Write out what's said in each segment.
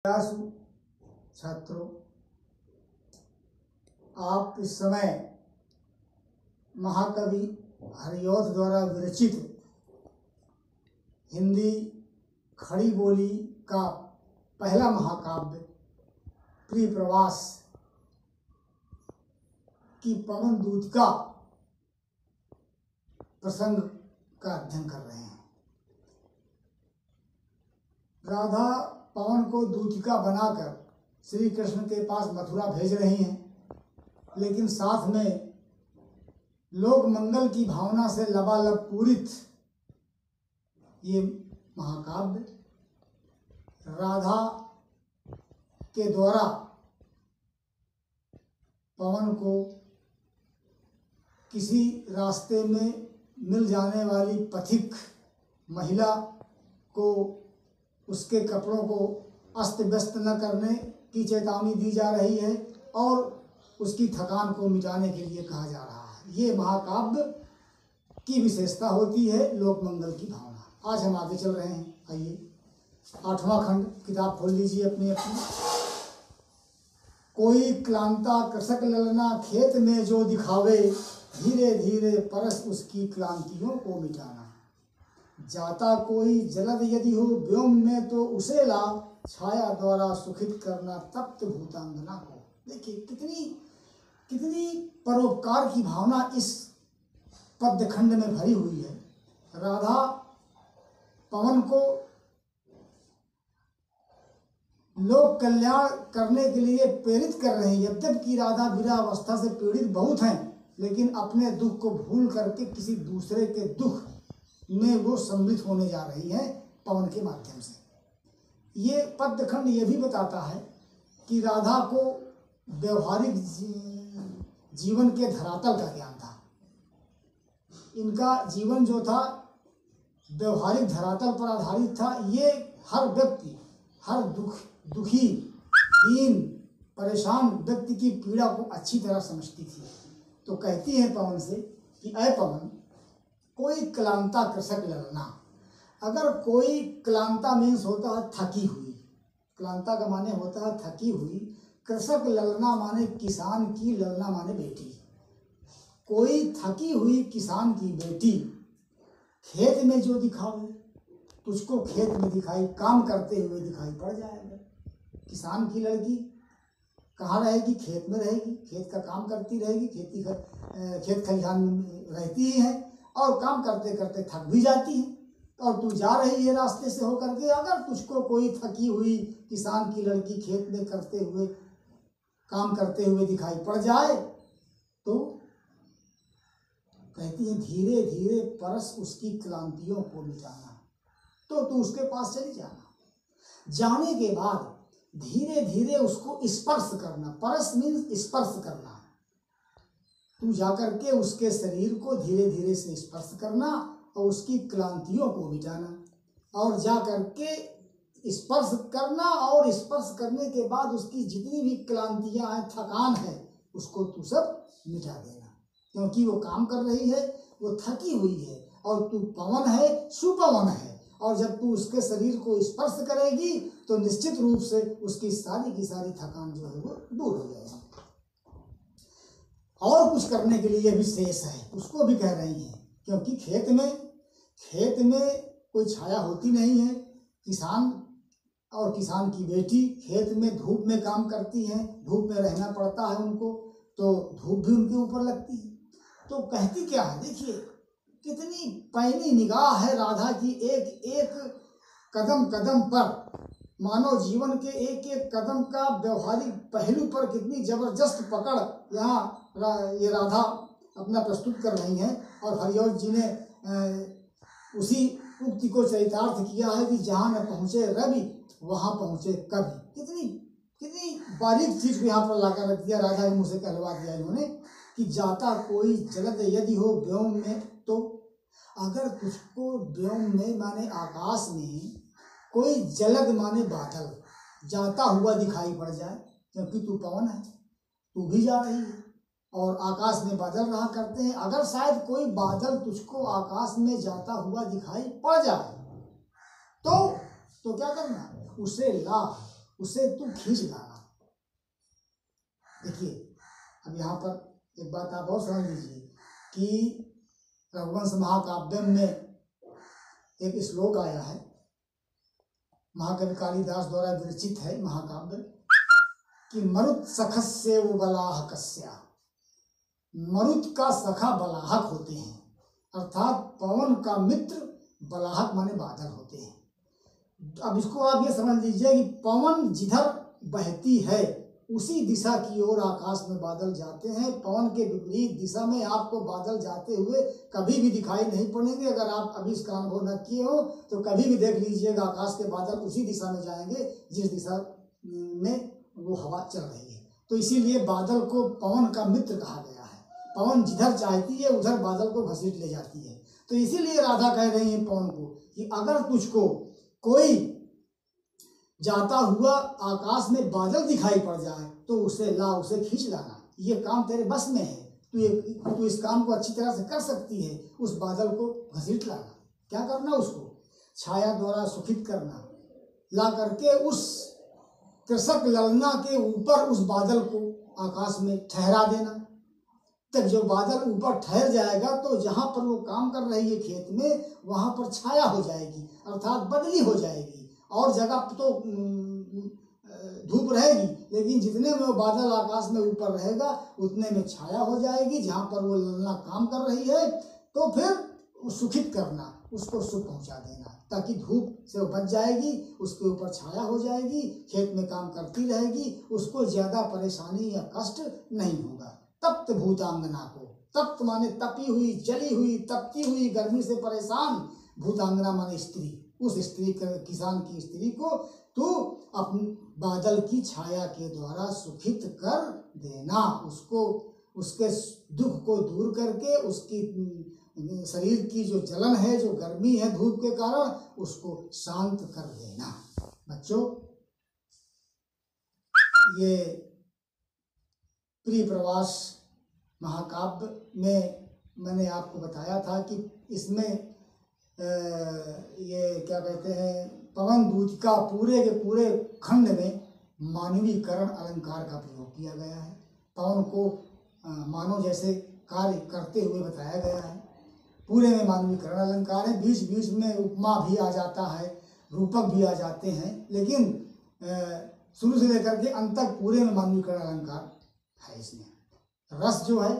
छात्रों, आप इस समय महाकवि हरिऔध द्वारा विरचित हिंदी खड़ी बोली का पहला महाकाव्य प्रिय प्रवास की पवन दूतिका प्रसंग का अध्ययन कर रहे हैं। राधा पवन को दूतिका बनाकर श्री कृष्ण के पास मथुरा भेज रही हैं, लेकिन साथ में लोक मंगल की भावना से लबालब पूरित ये महाकाव्य राधा के द्वारा पवन को किसी रास्ते में मिल जाने वाली पथिक महिला को उसके कपड़ों को अस्त व्यस्त न करने की चेतावनी दी जा रही है और उसकी थकान को मिटाने के लिए कहा जा रहा है। ये महाकाव्य की विशेषता होती है लोक मंगल की भावना। आज हम आगे चल रहे हैं। आइए 8वां खंड, किताब खोल लीजिए अपनी अपनी। कोई क्लांता कृषक ललना खेत में जो दिखावे, धीरे धीरे परस उसकी क्लांतियों को मिटाना। जाता कोई जलद यदि हो व्योम में तो उसे ला, छाया द्वारा सुखित करना तप्त भूतांगना को। देखिए कितनी परोपकार की भावना इस पद्यखंड में भरी हुई है। राधा पवन को लोक कल्याण करने के लिए प्रेरित कर रहे हैं। यद्यपि राधा विरहावस्था से पीड़ित बहुत हैं, लेकिन अपने दुख को भूल करके किसी दूसरे के दुख में वो सम्मिलित होने जा रही है पवन के माध्यम से। ये पद्यखंड ये भी बताता है कि राधा को व्यवहारिक जीवन के धरातल का ज्ञान था। इनका जीवन जो था व्यवहारिक धरातल पर आधारित था। ये हर व्यक्ति, हर दुखी, दीन, परेशान व्यक्ति की पीड़ा को अच्छी तरह समझती थी। तो कहती है पवन से कि अय पवन, कोई क्लांता कृषक ललना। अगर कोई क्लांता मीन्स होता है थकी हुई, क्लांता का माने होता है थकी हुई, कृषक ललना माने किसान की, ललना माने बेटी। कोई थकी हुई किसान की बेटी खेत में जो दिखावे, तुझको खेत में दिखाई काम करते हुए दिखाई पड़ जाएगा। किसान की लड़की कहाँ रहेगी? खेत में रहेगी, खेत का काम करती रहेगी, खेत खलिहान में रहती ही है और काम करते करते थक भी जाती है। और तू जा रही है रास्ते से होकर के, अगर तुझको कोई थकी हुई किसान की लड़की खेत में काम करते हुए दिखाई पड़ जाए तो कहती है धीरे धीरे परस उसकी क्लांतियों को मिटाना। तो तू उसके पास चली जाना। जाने के बाद धीरे धीरे उसको स्पर्श करना। परस मीन्स स्पर्श करना। तू जाकर के उसके शरीर को धीरे धीरे से स्पर्श करना और उसकी क्लांतियों को मिटाना। और जाकर के स्पर्श करना और स्पर्श करने के बाद उसकी जितनी भी क्लांतियां हैं, थकान है, उसको तू सब मिटा देना। क्योंकि वो काम कर रही है, वो थकी हुई है और तू पवन है, सुपवन है। और जब तू उसके शरीर को स्पर्श करेगी तो निश्चित रूप से उसकी सारी की सारी थकान जो है वो दूर हो जाएगी। और कुछ करने के लिए भी शेष है, उसको भी कह रही हैं। क्योंकि खेत में कोई छाया होती नहीं है। किसान और किसान की बेटी खेत में धूप में काम करती हैं, धूप में रहना पड़ता है उनको, तो धूप भी उनके ऊपर लगती है। तो कहती क्या है, देखिए कितनी पैनी निगाह है राधा की। एक एक कदम कदम पर, मानव जीवन के एक एक कदम का व्यवहारिक पहलू पर कितनी जबरदस्त पकड़ यहाँ ये राधा अपना प्रस्तुत कर रही हैं। और हरिऔध जी ने उसी उक्ति को चरितार्थ किया है कि जहाँ न पहुँचे रवि वहाँ पहुँचे कवि। कितनी बारीक चीज को यहाँ पर लाकर रख दिया, राधा के मुँह से कहलवा दिया इन्होंने कि जाता कोई जलद यदि हो व्योम में तो। अगर तुझको व्योम में माने आकाश में कोई जलद माने बादल जाता हुआ दिखाई पड़ जाए, क्योंकि तू पवन है, तू भी जा रही है और आकाश में बादल रहा करते हैं। अगर शायद कोई बादल तुझको आकाश में जाता हुआ दिखाई पड़ जाए तो क्या करना? उसे ला, उसे तू खींच लाना। देखिए अब यहाँ पर एक बात आप और समझ लीजिए कि रघुवंश महाकाव्य में एक श्लोक आया है, महाकवि कालिदास द्वारा विरचित है महाकाव्य, कि मरुत सखस्य वो बलाहकस्या, मरुत का सखा बलाहक होते हैं, अर्थात पवन का मित्र बलाहक माने बादल होते हैं। अब इसको आप ये समझ लीजिए कि पवन जिधर बहती है उसी दिशा की ओर आकाश में बादल जाते हैं। पवन के विपरीत दिशा में आपको बादल जाते हुए कभी भी दिखाई नहीं पड़ेंगे। अगर आप अभी इसका अनुभव न किए हो तो कभी भी देख लीजिएगा आकाश के बादल उसी दिशा में जाएंगे जिस दिशा में वो हवा चल रही है। तो इसीलिए बादल को पवन का मित्र कहा गया है। पवन जिधर चाहती है उधर बादल को घसीट ले जाती है। तो इसीलिए राधा कह रही है पवन को कि अगर तुझको कोई जाता हुआ आकाश में बादल दिखाई पड़ जाए तो उसे ला, उसे खींच लाना। ये काम तेरे बस में है, तू इस काम को अच्छी तरह से कर सकती है। उस बादल को घसीट लाना। क्या करना? उसको छाया द्वारा सुखित करना, ला करके उस कृषक ललना के ऊपर उस बादल को आकाश में ठहरा देना। तब जब बादल ऊपर ठहर जाएगा तो जहाँ पर वो काम कर रही है खेत में, वहाँ पर छाया हो जाएगी, अर्थात बदली हो जाएगी। और जगह तो धूप रहेगी, लेकिन जितने में वो बादल आकाश में ऊपर रहेगा उतने में छाया हो जाएगी। जहाँ पर वो ललना काम कर रही है तो फिर सुखित करना, उसको सुख पहुँचा देना, ताकि धूप से वो बच जाएगी, उसके ऊपर छाया हो जाएगी, खेत में काम करती रहेगी, उसको ज़्यादा परेशानी या कष्ट नहीं होगा। तप्त भूतांगना को, तप्त माने तपी हुई, जली हुई, तपती हुई, गर्मी से परेशान, भूतांगना माने स्त्री, उस स्त्री किसान की स्त्री को तू अपने बादल की छाया के द्वारा सुखित कर देना। उसको उसके दुख को दूर करके उसकी शरीर की जो जलन है, जो गर्मी है धूप के कारण, उसको शांत कर देना। बच्चों, ये प्रिय प्रवास महाकाव्य में मैंने आपको बताया था कि इसमें ये क्या कहते हैं, पवन दूत का पूरे के पूरे खंड में मानवीकरण अलंकार का प्रयोग किया गया है। पवन को मानव जैसे कार्य करते हुए बताया गया है। पूरे में मानवीकरण अलंकार है। बीच बीच में उपमा भी आ जाता है, रूपक भी आ जाते हैं, लेकिन शुरू से लेकर के अंत तक पूरे में मानवीकरण अलंकार है। इसमें रस जो है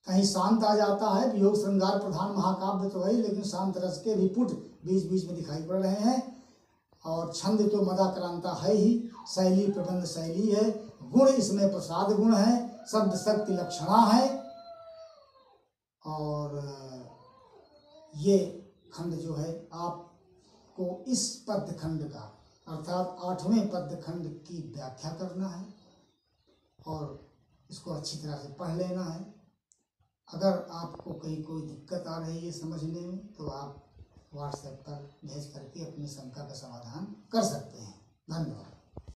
कहीं शांत आ जाता है, वियोग श्रृंगार प्रधान महाकाव्य तो है, लेकिन शांत रस के भी पुट बीच बीच में दिखाई पड़ रहे हैं। और छंद तो मदाक्रांता है ही, शैली प्रबंध शैली है, गुण इसमें प्रसाद गुण है, शब्द शक्ति लक्षणा है। और ये खंड जो है आपको इस पद्य खंड का, अर्थात 8वें पद्य खंड की व्याख्या करना है और इसको अच्छी तरह से पढ़ लेना है। अगर आपको कहीं कोई दिक्कत आ रही है समझने में तो आप व्हाट्सएप पर भेज करके अपनी शंका का समाधान कर सकते हैं। धन्यवाद।